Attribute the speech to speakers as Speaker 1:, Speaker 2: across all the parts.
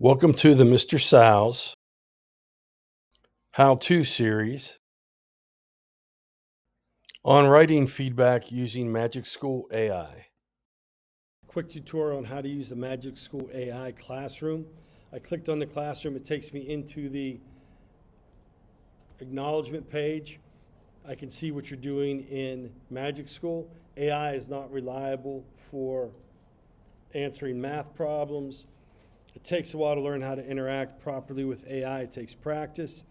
Speaker 1: Welcome to the Mr. Sal's how-to series on writing feedback using Magic School AI. Quick tutorial on how to use the Magic School AI classroom. I clicked on the classroom. It takes me into the acknowledgement page. I can see what you're doing in Magic School. AI is not reliable for answering math problems. It takes a while to learn how to interact properly with AI. It takes practice.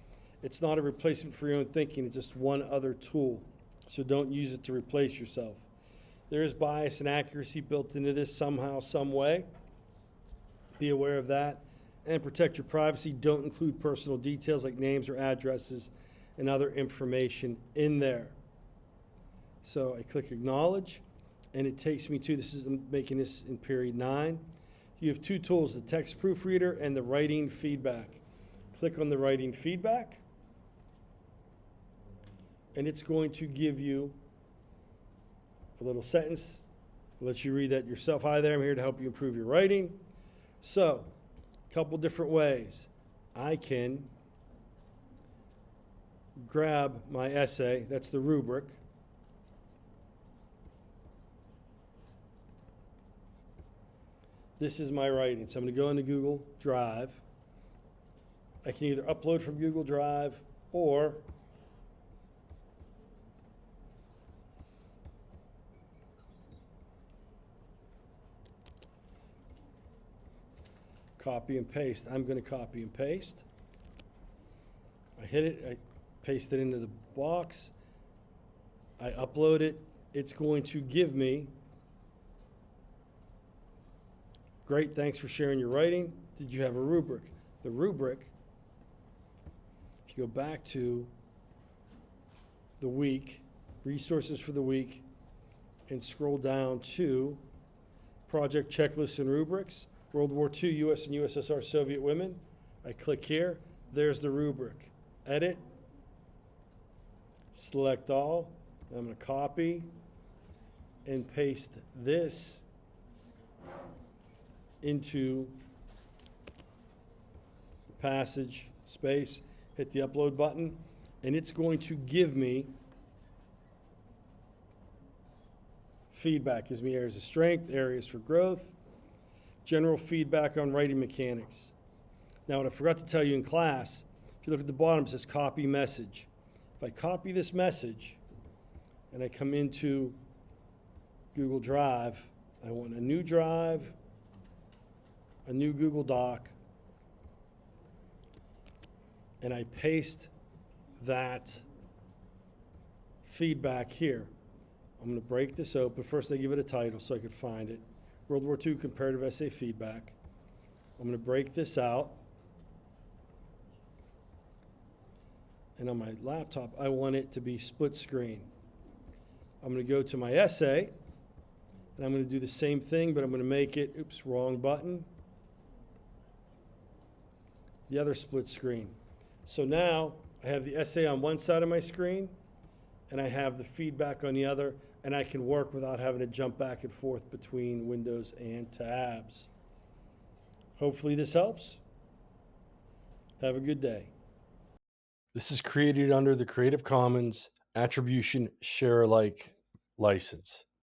Speaker 1: It's not a replacement for your own thinking. It's just one other tool. So don't use it to replace yourself. There is bias and accuracy built into this somehow, some way. Be aware of that. And protect your privacy. Don't include personal details like names or addresses and other information in there. So I click acknowledge, and it takes me to, I'm making this in period 9. You have two tools, the text proofreader and the writing feedback. Click on the writing feedback, and it's going to give you a little sentence. I'll let you read that yourself. Hi there, I'm here to help you improve your writing. So, a couple different ways. I can grab my essay, that's the rubric. This is my writing. So I'm going to go into Google Drive. I can either upload from Google Drive or copy and paste. I'm going to copy and paste. I hit it, I paste it into the box. I upload it. It's going to give me, great, thanks for sharing your writing. Did you have a rubric? The rubric, if you go back to the week, resources for the week, and scroll down to project checklists and rubrics, World War II, U.S. and USSR Soviet women. I click here. There's the rubric. Edit. Select all. I'm going to copy and paste this into passage space, hit the upload button, and it's going to give me feedback. Gives me areas of strength, areas for growth, general feedback on writing mechanics. Now, what I forgot to tell you in class, if you look at the bottom, it says copy message. If I copy this message and I come into Google Drive, I want a new drive, a new Google Doc, and I paste that feedback here. I'm going to break this open. First, I give it a title so I could find it. World War II Comparative Essay Feedback. I'm going to break this out. And on my laptop, I want it to be split screen. I'm going to go to my essay, and I'm going to do the same thing, but I'm going to make it, oops, wrong button, the other split screen. So now I have the essay on one side of my screen, and I have the feedback on the other, and I can work without having to jump back and forth between windows and tabs. Hopefully this helps. Have a good day. This is created under the Creative Commons Attribution Share Alike license.